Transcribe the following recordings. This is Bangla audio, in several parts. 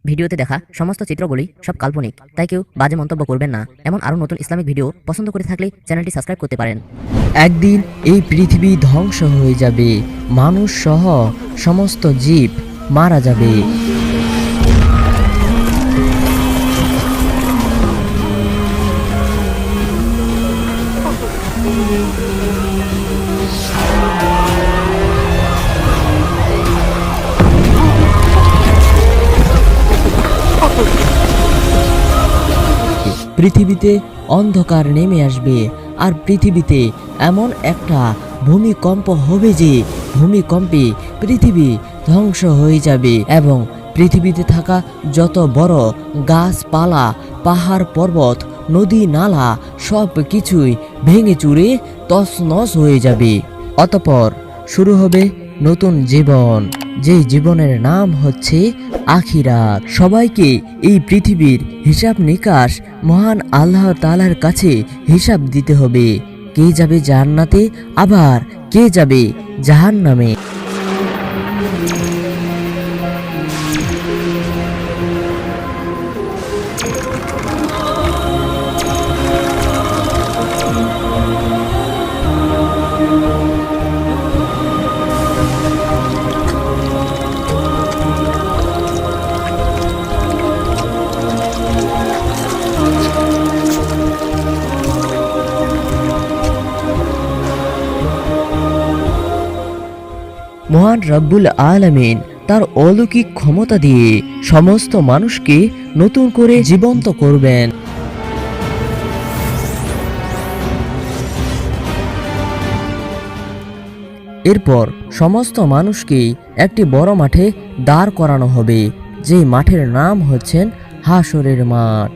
ভিডিওতে দেখা সমস্ত চিত্রগুলি সব কাল্পনিক, তাই কেউ বাজে মন্তব্য করবেন না। এমন আরও নতুন ইসলামিক ভিডিও পছন্দ করে থাকলে চ্যানেলটি সাবস্ক্রাইব করতে পারেন। একদিন এই পৃথিবী ধ্বংস হয়ে যাবে, মানুষ সহ সমস্ত জীব মারা যাবে। পৃথিবীতে অন্ধকার নেমে আসবে, আর পৃথিবীতে এমন একটা ভূমিকম্প হবে যে ভূমিকম্পে পৃথিবী ধ্বংস হয়ে যাবে এবং পৃথিবীতে থাকা যত বড় গাছপালা, পাহাড় পর্বত, নদী নালা সব কিছুই ভেঙে চুরে তছনছ হয়ে যাবে। অতঃপর শুরু হবে নতুন জীবন, যে জীবনের নাম হচ্ছে আখিরাত। সবাইকে এই পৃথিবীর হিসাব নিকাশ মহান আল্লাহ তাআলার কাছে হিসাব দিতে হবে। কে যাবে জান্নাতে, আবার কে যাবে জাহান্নামে। মহান রব্বুল আলামিন তার অলৌকিক ক্ষমতা দিয়ে সমস্ত মানুষকে নতুন করে জীবন্ত করবেন। এরপর সমস্ত মানুষকে একটি বড় মাঠে দাঁড় করানো হবে, যে মাঠের নাম হচ্ছেন হাশরের মাঠ।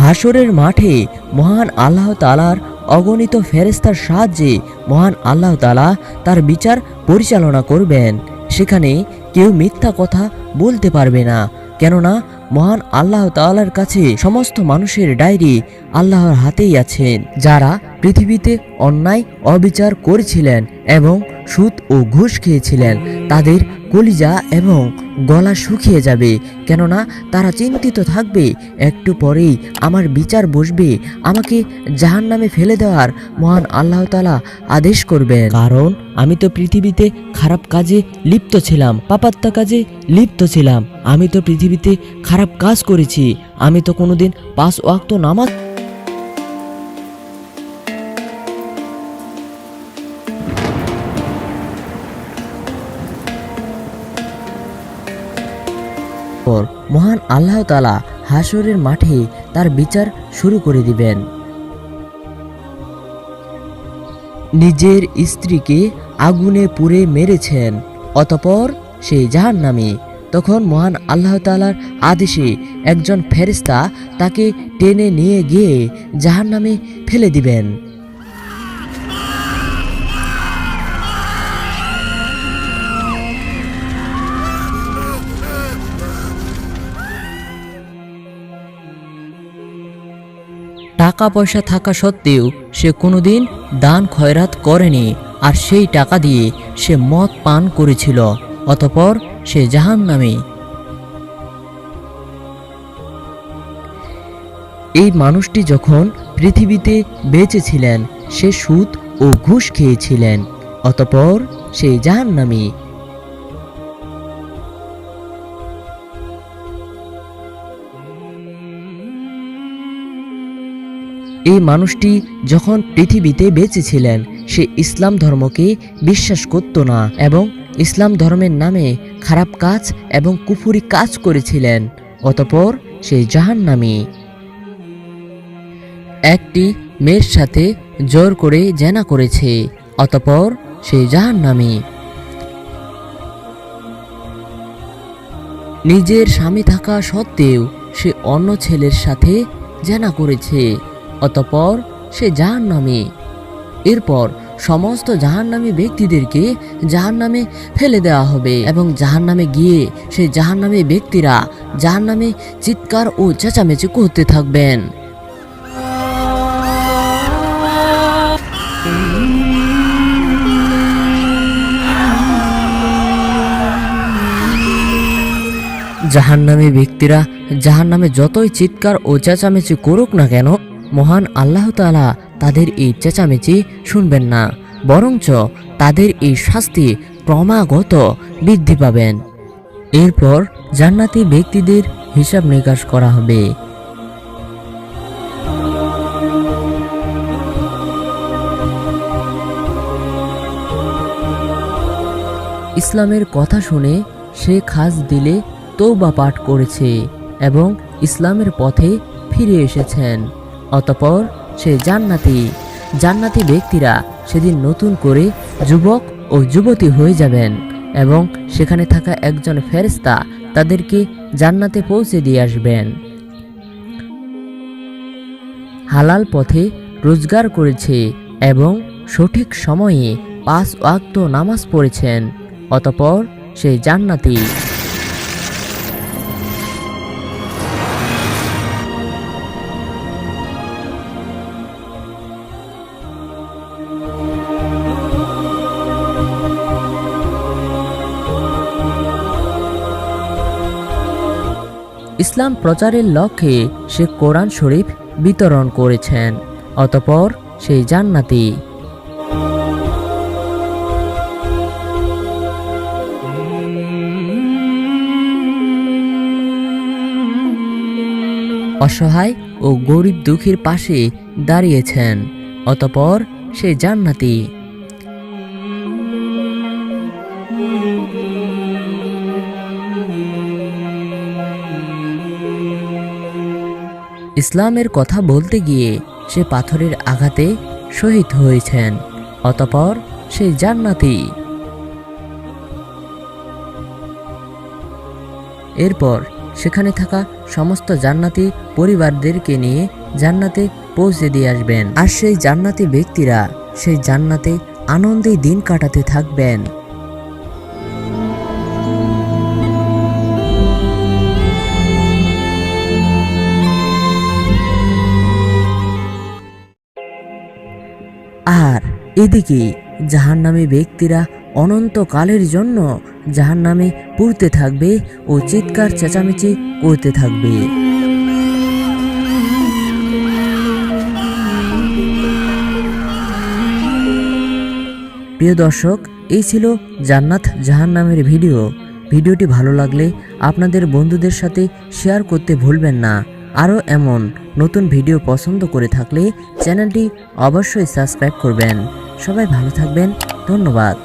হাশরের মাঠে মহান আল্লাহ তাআলার অগণিত ফেরেশতার সাহায্যে মহান আল্লাহ তাআলা তার বিচার পরিচালনা করবেন। সেখানে কেউ মিথ্যা কথা বলতে পারবে না, কেননা মহান আল্লাহ তাআলার কাছে সমস্ত মানুষের ডায়েরি আল্লাহর হাতেই আছেন। যারা পৃথিবীতে অন্যায় অবিচার করেছিলেন এবং সুদ ও ঘুষ খেয়েছিলেন, তাদের কলিজা এবং গলা শুকিয়ে যাবে, কেননা তারা চিন্তিত থাকবে একটু পরেই আমার বিচার বসবে, আমাকে জাহান্নামে ফেলে দেওয়ার মহান আল্লাহ তাআলা আদেশ করবেন। কারণ আমি তো পৃথিবীতে খারাপ কাজে লিপ্ত ছিলাম, পাপাত্তা কাজে লিপ্ত ছিলাম, আমি তো পৃথিবীতে খারাপ কাজ করেছি, আমি তো কোনোদিন 5 ওয়াক্ত নামাজ মহান আল্লাহ তাআলা হাশরের মাঠে তার বিচার শুরু করে দিবেন। নিজের স্ত্রীকে আগুনে পুড়ে মেরেছেন, অতঃপর সেই জাহান্নামী। তখন মহান আল্লাহ তাআলার আদেশে একজন ফেরেশতা তাকে টেনে নিয়ে গিয়ে জাহান্নামে ফেলে দিবেন। টাকা পয়সা থাকা সত্ত্বেও সে কোনোদিন দান খয়রাত করেনি, আর সেই টাকা দিয়ে সে মদ পান করেছিল, অতঃপর সে জাহান্নামী। এই মানুষটি যখন পৃথিবীতে বেঁচে ছিলেন, সে সুদ ও ঘুষ খেয়েছিলেন, অতঃপর সে জাহান্নামী। এই মানুষটি যখন পৃথিবীতে বেঁচে ছিলেন, সে ইসলাম ধর্মকে বিশ্বাস করত না এবং ইসলাম ধর্মের নামে খারাপ কাজ এবং কুফরি কাজ করেছিলেন, অতঃপর সে জাহান্নামী। একটি মেয়ের সাথে জোর করে জেনা করেছে, অতঃপর সে জাহান্নামী। নিজের স্বামী থাকা সত্ত্বেও সে অন্য ছেলের সাথে জেনা করেছে, অতঃপর সে জাহান্নামী। এরপর সমস্ত জাহান্নামী ব্যক্তিদেরকে জাহান্নামে ফেলে দেওয়া হবে এবং জাহান্নামে গিয়ে সেই জাহান্নামী ব্যক্তিরা জাহান্নামে চিৎকার ও চেঁচামেচি করতে থাকবেন। জাহান্নামী ব্যক্তিরা জাহান্নামে যতই চিৎকার ও চেঁচামেচি করুক না কেন, মহান আল্লাহ তাআলা তাদের এই চেঁচামেচি শুনবেন না, বরঞ্চ তাদের এই শাস্তি ক্রমাগত বৃদ্ধি পাবেন। এরপর জান্নাতি ব্যক্তিদের হিসাব নিকাশ করা হবে। ইসলামের কথা শুনে সে খাস দিলে তওবা পাঠ করেছে এবং ইসলামের পথে ফিরে এসেছেন, অতঃপর সে জান্নাতি ব্যক্তিরা সেদিন নতুন করে যুবক ও যুবতী হয়ে যাবেন এবং সেখানে থাকা একজন ফেরেশতা তাদেরকে জান্নাতে পৌঁছে দিয়ে আসবেন। হালাল পথে রোজগার করেছে এবং সঠিক সময়ে 5 ওয়াক্ত নামাজ পড়েছেন, অতঃপর সে জান্নাতি। ইসলাম প্রচারের লক্ষ্যে সে কোরআন শরীফ বিতরণ করেছেন, অতঃপর সেই জান্নাতি। অসহায় ও গরিব দুঃখীর পাশে দাঁড়িয়েছেন, অতঃপর সে জান্নাতি। ইসলামের কথা বলতে গিয়ে সে পাথরের আঘাতে শহীদ হয়েছেন, অতঃপর সে জান্নাতি। এরপর সেখানে থাকা সমস্ত জান্নাতি পরিবারদেরকে নিয়ে জান্নাতে পৌঁছে দিয়ে আসবেন, আর সেই জান্নাতি ব্যক্তিরা সেই জান্নাতে আনন্দে দিন কাটাতে থাকবেন। আর এদিকে জাহান্নামী ব্যক্তিরা অনন্তকালের জন্য জাহান্নামে পুড়তে থাকবে ও চিৎকার চেঁচামেচি করতে থাকবে। প্রিয় দর্শক, এই ছিল জান্নাত জাহান্নামের ভিডিওটি ভালো লাগলে আপনাদের বন্ধুদের সাথে শেয়ার করতে ভুলবেন না। আরও এমন নতুন ভিডিও পছন্দ করে থাকলে চ্যানেলটি অবশ্যই সাবস্ক্রাইব করবেন। সবাই ভালো থাকবেন, ধন্যবাদ।